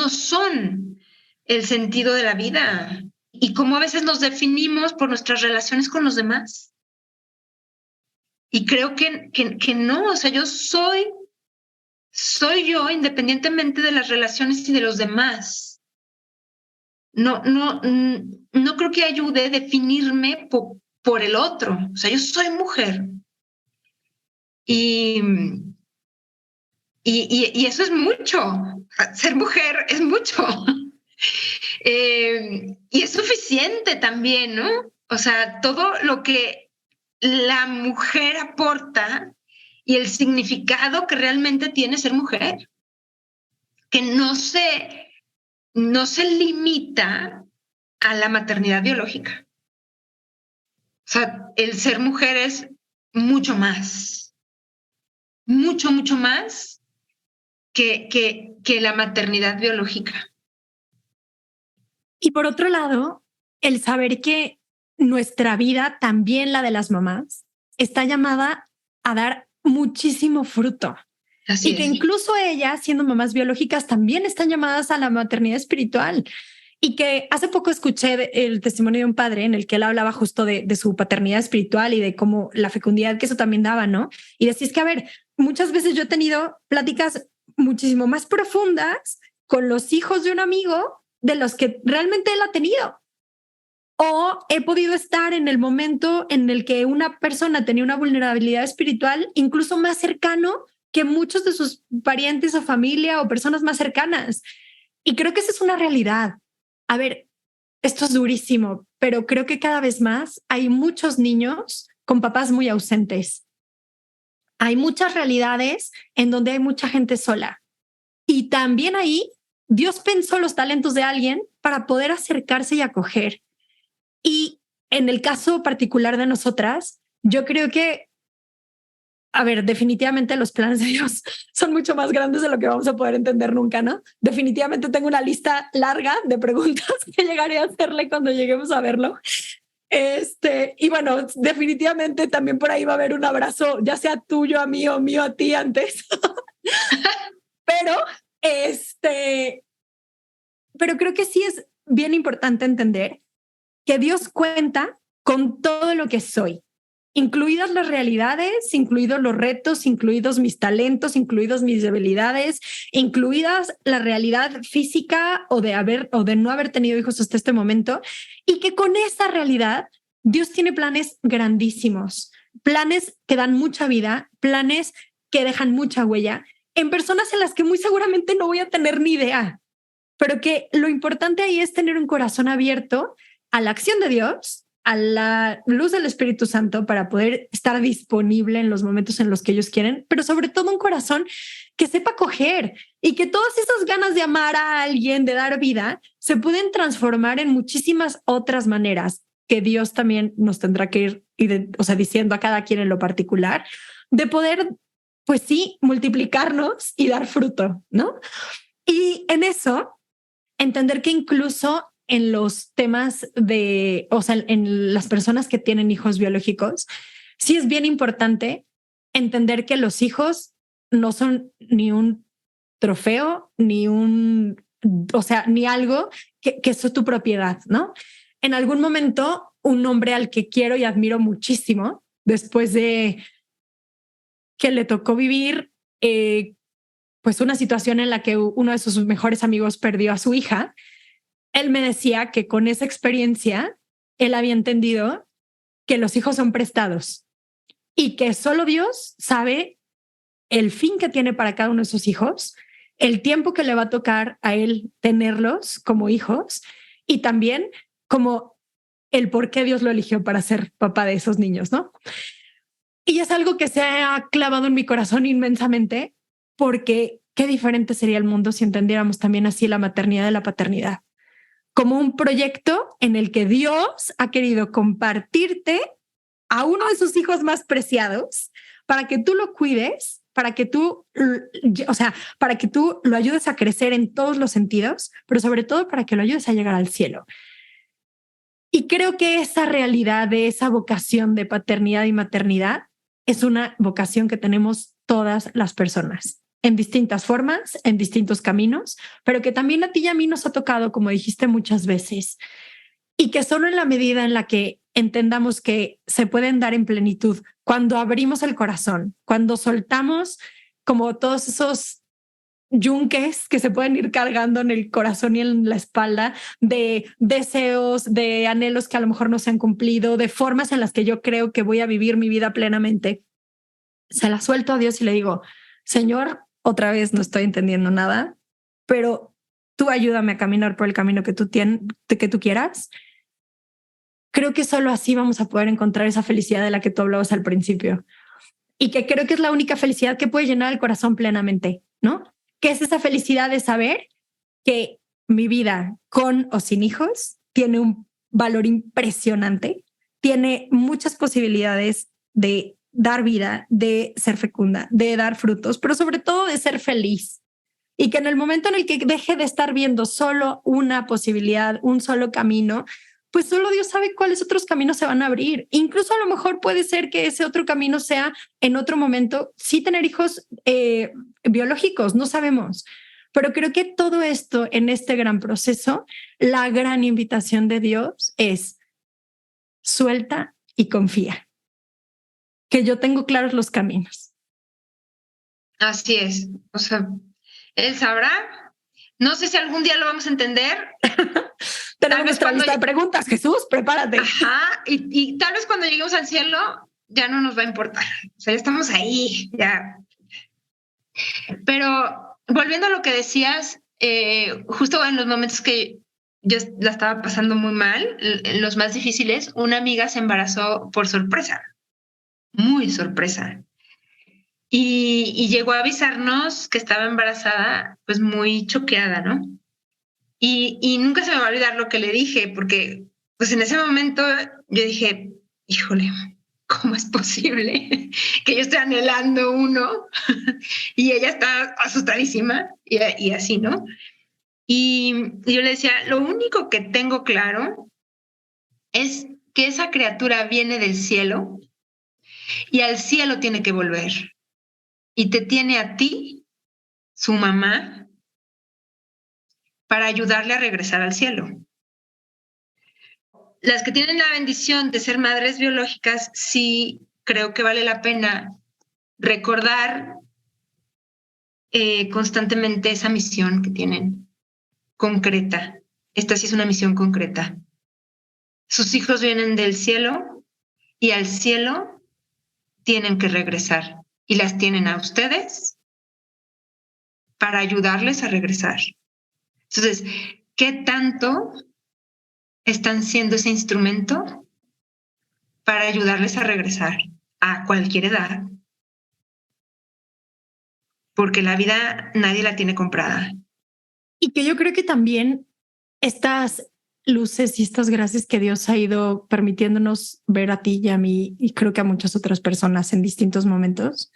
C: son el sentido de la vida. Y cómo a veces nos definimos por nuestras relaciones con los demás. Y creo que no, o sea, yo soy yo independientemente de las relaciones y de los demás. No creo que ayude a definirme por el otro. O sea, yo soy mujer. Y eso es mucho. Ser mujer es mucho. Y es suficiente también, ¿no? O sea, todo lo que la mujer aporta y el significado que realmente tiene ser mujer, que no se limita a la maternidad biológica. O sea, el ser mujer es mucho más que la maternidad biológica.
B: Y por otro lado, el saber que nuestra vida, también la de las mamás, está llamada a dar muchísimo fruto.
C: Así
B: y que
C: es.
B: Incluso ellas, siendo mamás biológicas, también están llamadas a la maternidad espiritual. Y que hace poco escuché el testimonio de un padre en el que él hablaba justo de su paternidad espiritual y de cómo la fecundidad que eso también daba, ¿no? Y decía, es que, a ver, muchas veces yo he tenido pláticas muchísimo más profundas con los hijos de un amigo de los que realmente él ha tenido. O he podido estar en el momento en el que una persona tenía una vulnerabilidad espiritual incluso más cercano que muchos de sus parientes o familia o personas más cercanas. Y creo que esa es una realidad. A ver, esto es durísimo, pero creo que cada vez más hay muchos niños con papás muy ausentes. Hay muchas realidades en donde hay mucha gente sola. Y también ahí Dios pensó los talentos de alguien para poder acercarse y acoger. Y en el caso particular de nosotras, yo creo que, a ver, definitivamente los planes de Dios son mucho más grandes de lo que vamos a poder entender nunca, ¿no? Definitivamente tengo una lista larga de preguntas que llegaré a hacerle cuando lleguemos a verlo. Y bueno, definitivamente también por ahí va a haber un abrazo, ya sea tuyo a mí o mío a ti antes. Pero, pero creo que sí es bien importante entender que Dios cuenta con todo lo que soy, incluidas las realidades, incluidos los retos, incluidos mis talentos, incluidos mis debilidades, incluidas la realidad física o de no haber tenido hijos hasta este momento, y que con esa realidad Dios tiene planes grandísimos, planes que dan mucha vida, planes que dejan mucha huella en personas en las que muy seguramente no voy a tener ni idea, pero que lo importante ahí es tener un corazón abierto a la acción de Dios, a la luz del Espíritu Santo para poder estar disponible en los momentos en los que ellos quieren, pero sobre todo un corazón que sepa acoger y que todas esas ganas de amar a alguien, de dar vida, se pueden transformar en muchísimas otras maneras que Dios también nos tendrá que ir, diciendo a cada quien en lo particular, de poder, pues sí, multiplicarnos y dar fruto, ¿no? Y en eso, entender que incluso en los temas en las personas que tienen hijos biológicos, sí es bien importante entender que los hijos no son ni un trofeo, ni algo que es tu propiedad, ¿no? En algún momento, un hombre al que quiero y admiro muchísimo, después de que le tocó vivir pues una situación en la que uno de sus mejores amigos perdió a su hija, él me decía que con esa experiencia, él había entendido que los hijos son prestados y que solo Dios sabe el fin que tiene para cada uno de sus hijos, el tiempo que le va a tocar a él tenerlos como hijos y también como el por qué Dios lo eligió para ser papá de esos niños, ¿no? Y es algo que se ha clavado en mi corazón inmensamente porque qué diferente sería el mundo si entendiéramos también así la maternidad y la paternidad como un proyecto en el que Dios ha querido compartirte a uno de sus hijos más preciados para que tú lo cuides, para que tú lo ayudes a crecer en todos los sentidos, pero sobre todo para que lo ayudes a llegar al cielo. Y creo que esa realidad de esa vocación de paternidad y maternidad es una vocación que tenemos todas las personas en distintas formas, en distintos caminos, pero que también a ti y a mí nos ha tocado, como dijiste muchas veces, y que solo en la medida en la que entendamos que se pueden dar en plenitud, cuando abrimos el corazón, cuando soltamos como todos esos yunques que se pueden ir cargando en el corazón y en la espalda de deseos, de anhelos que a lo mejor no se han cumplido, de formas en las que yo creo que voy a vivir mi vida plenamente, se la suelto a Dios y le digo, Señor, otra vez no estoy entendiendo nada, pero tú ayúdame a caminar por el camino que tú quieras. Creo que solo así vamos a poder encontrar esa felicidad de la que tú hablabas al principio y que creo que es la única felicidad que puede llenar el corazón plenamente, ¿no? Que es esa felicidad de saber que mi vida con o sin hijos tiene un valor impresionante, tiene muchas posibilidades de dar vida, de ser fecunda, de dar frutos, pero sobre todo de ser feliz. Y que en el momento en el que deje de estar viendo solo una posibilidad, un solo camino, pues solo Dios sabe cuáles otros caminos se van a abrir. Incluso a lo mejor puede ser que ese otro camino sea en otro momento, sí tener hijos biológicos, no sabemos. Pero creo que todo esto en este gran proceso, la gran invitación de Dios es suelta y confía, que yo tengo claros los caminos.
C: Así es. O sea, Él sabrá. No sé si algún día lo vamos a entender.
B: Tenemos nuestra lista de preguntas. Jesús, prepárate.
C: Ajá. Y tal vez cuando lleguemos al cielo ya no nos va a importar. O sea, ya estamos ahí, ya. Pero volviendo a lo que decías, justo en los momentos que yo la estaba pasando muy mal, los más difíciles, una amiga se embarazó por sorpresa, muy sorpresa. Y llegó a avisarnos que estaba embarazada, pues muy choqueada, ¿no? Y nunca se me va a olvidar lo que le dije, porque pues en ese momento yo dije, híjole, ¿cómo es posible que yo esté anhelando uno y ella está asustadísima y así, ¿no? Y yo le decía, lo único que tengo claro es que esa criatura viene del cielo y al cielo tiene que volver y te tiene a ti, su mamá, para ayudarle a regresar al cielo. Las que tienen la bendición de ser madres biológicas, sí creo que vale la pena recordar constantemente esa misión que tienen concreta. Esta sí es una misión concreta. Sus hijos vienen del cielo y al cielo tienen que regresar y las tienen a ustedes para ayudarles a regresar. Entonces, ¿qué tanto están siendo ese instrumento para ayudarles a regresar a cualquier edad? Porque la vida nadie la tiene comprada.
B: Y que yo creo que también estas luces y estas gracias que Dios ha ido permitiéndonos ver a ti y a mí, y creo que a muchas otras personas en distintos momentos.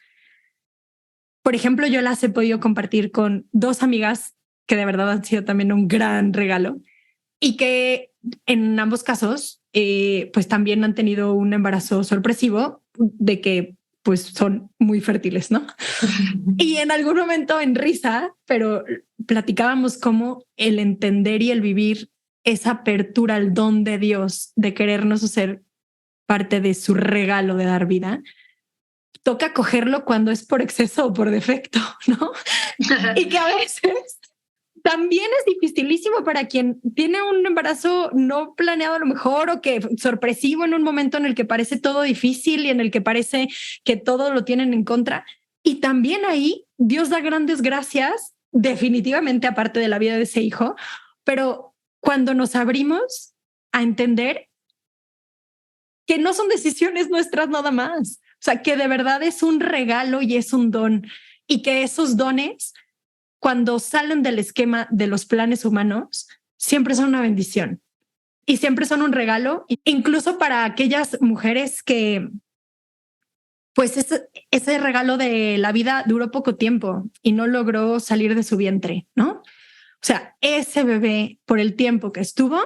B: Por ejemplo, yo las he podido compartir con dos amigas que de verdad han sido también un gran regalo y que en ambos casos, pues también han tenido un embarazo sorpresivo de que pues son muy fértiles, ¿no? Y en algún momento en risa, pero platicábamos cómo el entender y el vivir esa apertura al don de Dios de querernos hacer parte de su regalo de dar vida, toca cogerlo cuando es por exceso o por defecto, ¿no? Y que a veces también es dificilísimo para quien tiene un embarazo no planeado a lo mejor o que sorpresivo en un momento en el que parece todo difícil y en el que parece que todo lo tienen en contra. Y también ahí Dios da grandes gracias, definitivamente aparte de la vida de ese hijo, pero cuando nos abrimos a entender que no son decisiones nuestras nada más, o sea, que de verdad es un regalo y es un don y que esos dones, cuando salen del esquema de los planes humanos, siempre son una bendición y siempre son un regalo, incluso para aquellas mujeres que, pues, ese regalo de la vida duró poco tiempo y no logró salir de su vientre, ¿no? O sea, ese bebé, por el tiempo que estuvo,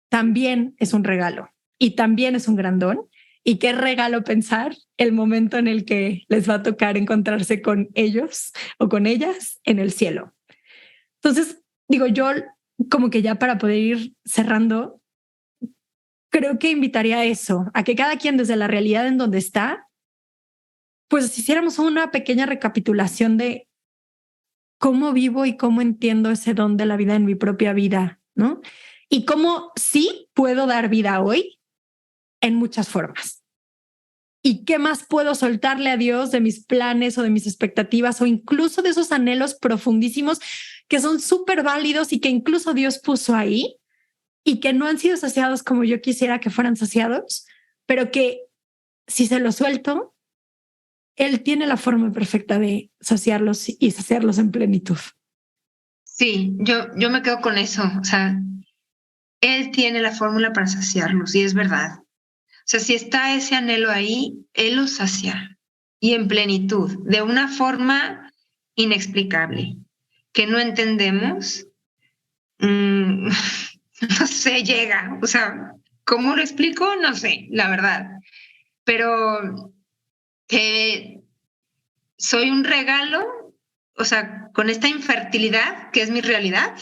B: también es un regalo y también es un gran don. Y qué regalo pensar el momento en el que les va a tocar encontrarse con ellos o con ellas en el cielo. Entonces, digo, yo como que ya para poder ir cerrando, creo que invitaría a eso, a que cada quien desde la realidad en donde está, pues hiciéramos una pequeña recapitulación de cómo vivo y cómo entiendo ese don de la vida en mi propia vida, ¿no? Y cómo sí puedo dar vida hoy en muchas formas. ¿Y qué más puedo soltarle a Dios de mis planes o de mis expectativas o incluso de esos anhelos profundísimos que son súper válidos y que incluso Dios puso ahí y que no han sido saciados como yo quisiera que fueran saciados, pero que si se los suelto, Él tiene la forma perfecta de saciarlos y saciarlos en plenitud?
C: Sí, yo me quedo con eso. O sea, Él tiene la fórmula para saciarlos y es verdad. O sea, si está ese anhelo ahí, Él lo sacia y en plenitud, de una forma inexplicable, que no entendemos, no sé, llega. O sea, ¿cómo lo explico? No sé, la verdad. Pero que soy un regalo o sea, con esta infertilidad que es mi realidad,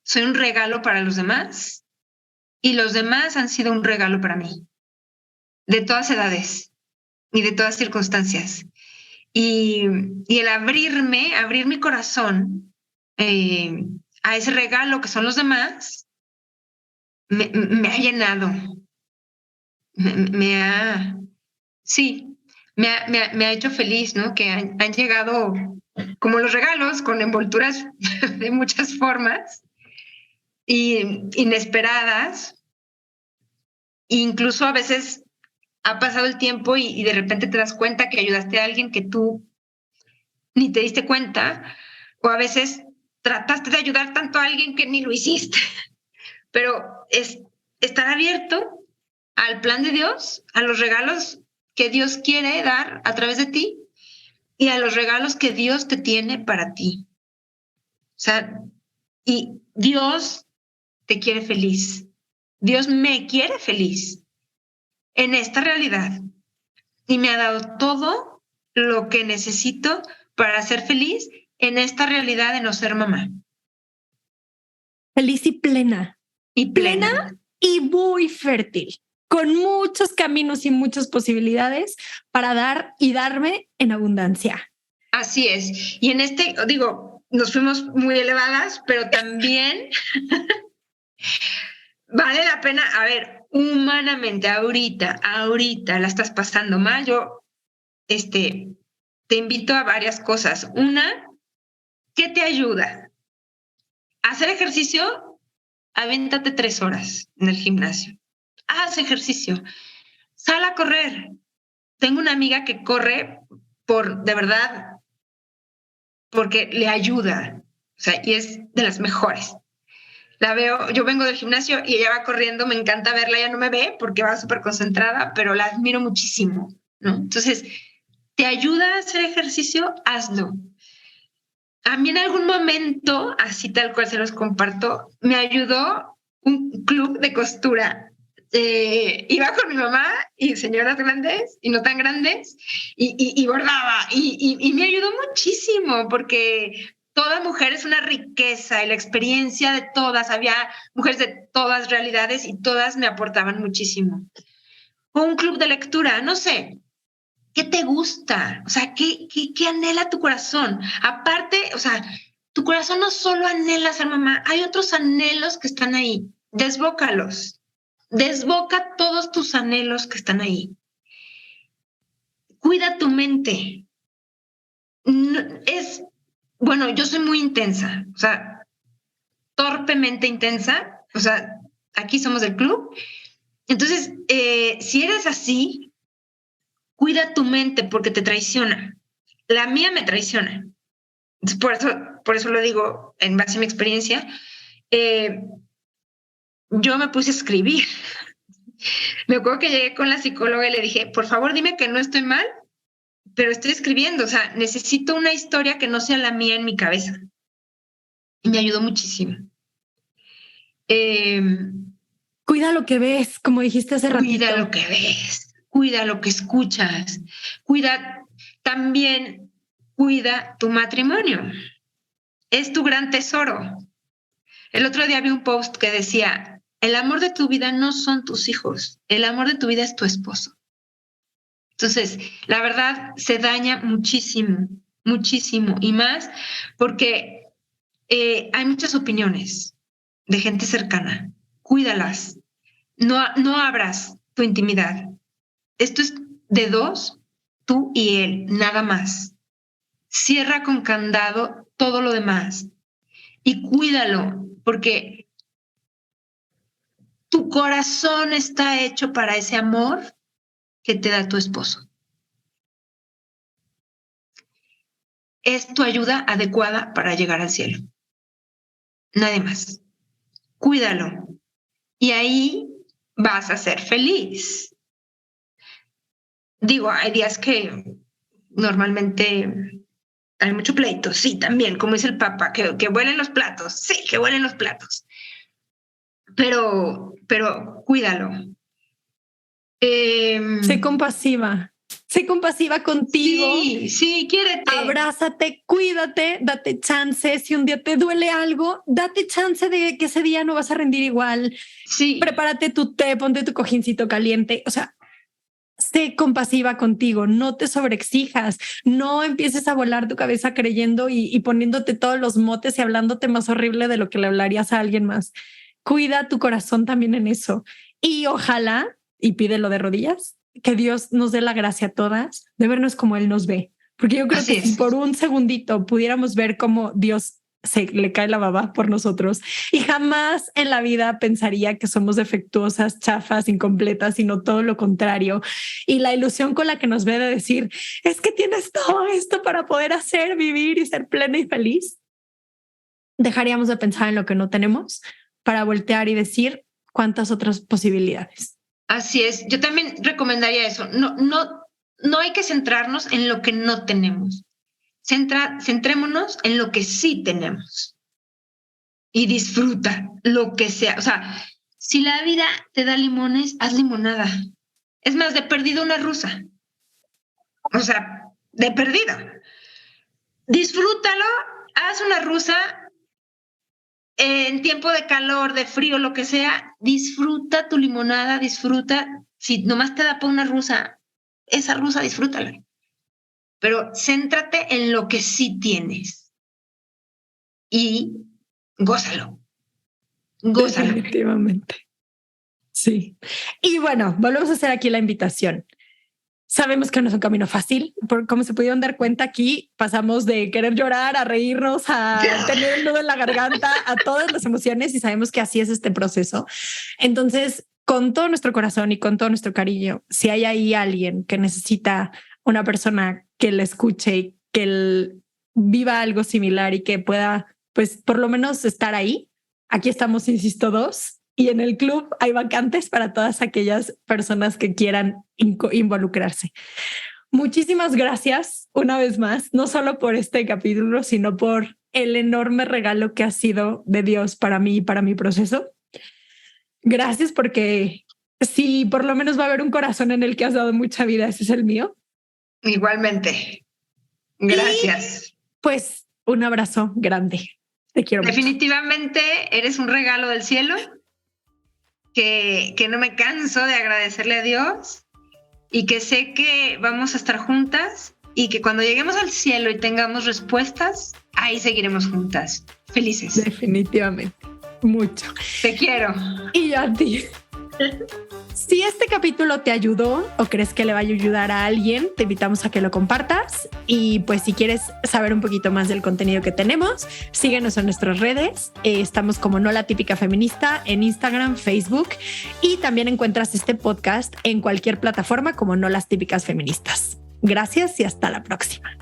C: soy un regalo para los demás y los demás han sido un regalo para mí, de todas edades y de todas circunstancias. Y el abrir mi corazón a ese regalo que son los demás, me ha llenado, sí, me ha hecho feliz, ¿no? Que han llegado como los regalos con envolturas de muchas formas y inesperadas. Incluso a veces ha pasado el tiempo y de repente te das cuenta que ayudaste a alguien que tú ni te diste cuenta, o a veces trataste de ayudar tanto a alguien que ni lo hiciste. Pero es estar abierto al plan de Dios, a los regalos que Dios quiere dar a través de ti y a los regalos que Dios te tiene para ti. O sea, y Dios te quiere feliz. Dios me quiere feliz en esta realidad y me ha dado todo lo que necesito para ser feliz en esta realidad de no ser mamá.
B: Feliz y plena.
C: Y plena.
B: Y muy fértil, con muchos caminos y muchas posibilidades para dar y darme en abundancia.
C: Así es. Y en este, digo, nos fuimos muy elevadas, pero también vale la pena, a ver, humanamente, ahorita la estás pasando mal. Yo, te invito a varias cosas. Una, ¿qué te ayuda? Hacer ejercicio, avéntate 3 horas en el gimnasio. Haz ejercicio. Sal a correr. Tengo una amiga que corre de verdad, porque le ayuda. O sea, y es de las mejores. La veo, yo vengo del gimnasio y ella va corriendo, me encanta verla, ella no me ve porque va súper concentrada, pero la admiro muchísimo, ¿no? Entonces, ¿te ayuda a hacer ejercicio? Hazlo. A mí en algún momento, así tal cual se los comparto, me ayudó un club de costura. Iba con mi mamá y señoras grandes y no tan grandes y bordaba y me ayudó muchísimo porque toda mujer es una riqueza y la experiencia de todas, había mujeres de todas realidades y todas me aportaban muchísimo. O un club de lectura, no sé, ¿qué te gusta? O sea, ¿qué anhela tu corazón? Aparte, o sea, tu corazón no solo anhela ser mamá, hay otros anhelos que están ahí. Desbócalos. Desboca todos tus anhelos que están ahí. Cuida tu mente. Bueno, yo soy muy intensa, o sea, torpemente intensa. O sea, aquí somos del club. Entonces, si eres así, cuida tu mente porque te traiciona. La mía me traiciona. Por eso lo digo en base a mi experiencia. Yo me puse a escribir. Me acuerdo que llegué con la psicóloga y le dije, por favor, dime que no estoy mal, pero estoy escribiendo. O sea, necesito una historia que no sea la mía en mi cabeza. Y me ayudó muchísimo.
B: Cuida lo que ves, como dijiste hace ratito.
C: Cuida lo que ves, cuida lo que escuchas, también cuida tu matrimonio. Es tu gran tesoro. El otro día vi un post que decía, el amor de tu vida no son tus hijos, el amor de tu vida es tu esposo. Entonces, la verdad se daña muchísimo, muchísimo, y más porque hay muchas opiniones de gente cercana. Cuídalas. No abras tu intimidad. Esto es de 2, tú y él, nada más. Cierra con candado todo lo demás y cuídalo, porque tu corazón está hecho para ese amor que te da tu esposo. Es tu ayuda adecuada para llegar al cielo. Nadie más. Cuídalo. Y ahí vas a ser feliz. Digo, hay días que normalmente hay mucho pleito, sí, también, como dice el Papa, que vuelen los platos, sí, que vuelen los platos. Pero cuídalo.
B: Sé compasiva. sé compasiva contigo.
C: Sí, quiérete.
B: Abrázate, cuídate, date chance. Si un día te duele algo, date chance de que ese día no vas a rendir igual.
C: Sí.
B: Prepárate tu té, ponte tu cojincito caliente. O sea, sé compasiva contigo, no te sobreexijas, no empieces a volar tu cabeza creyendo y poniéndote todos los motes y hablándote más horrible de lo que le hablarías a alguien más. Cuida tu corazón también en eso. Y ojalá, y pídelo de rodillas, que Dios nos dé la gracia a todas de vernos como Él nos ve. Porque yo creo que si por un segundito pudiéramos ver cómo Dios se le cae la baba por nosotros y jamás en la vida pensaría que somos defectuosas, chafas, incompletas, sino todo lo contrario. Y la ilusión con la que nos ve de decir, es que tienes todo esto para poder hacer, vivir y ser plena y feliz. Dejaríamos de pensar en lo que no tenemos para voltear y decir cuántas otras posibilidades.
C: Así es. Yo también recomendaría eso. No hay que centrarnos en lo que no tenemos. Centrémonos en lo que sí tenemos y disfruta lo que sea. O sea, si la vida te da limones, haz limonada. Es más, de perdido una rusa. O sea, de perdida. Disfrútalo, haz una rusa en tiempo de calor, de frío, lo que sea. Disfruta tu limonada, disfruta. Si nomás te da por una rusa, esa rusa disfrútala. Pero céntrate en lo que sí tienes y gózalo. Gózalo.
B: Definitivamente. Sí. Y bueno, volvemos a hacer aquí la invitación. Sabemos que no es un camino fácil, por como se pudieron dar cuenta aquí, pasamos de querer llorar a reírnos, a tener el nudo en la garganta, a todas las emociones y sabemos que así es este proceso. Entonces, con todo nuestro corazón y con todo nuestro cariño, si hay ahí alguien que necesita una persona que le escuche y que viva algo similar y que pueda, pues, por lo menos estar ahí. Aquí estamos, insisto, 2 y en el club hay vacantes para todas aquellas personas que quieran involucrarse. Muchísimas gracias una vez más, no solo por este capítulo, sino por el enorme regalo que ha sido de Dios para mí y para mi proceso. Gracias porque si por lo menos va a haber un corazón en el que has dado mucha vida, ese es el mío.
C: Igualmente. Gracias.
B: Y pues un abrazo grande. Te quiero
C: Definitivamente mucho. Eres un regalo del cielo que no me canso de agradecerle a Dios y que sé que vamos a estar juntas y que cuando lleguemos al cielo y tengamos respuestas, ahí seguiremos juntas. Felices.
B: Definitivamente. Mucho.
C: Te quiero.
B: Y yo a ti. Si este capítulo te ayudó o crees que le vaya a ayudar a alguien, te invitamos a que lo compartas. Y pues si quieres saber un poquito más del contenido que tenemos, síguenos en nuestras redes. Estamos como No la Típica Feminista en Instagram, Facebook y también encuentras este podcast en cualquier plataforma como No las Típicas Feministas. Gracias y hasta la próxima.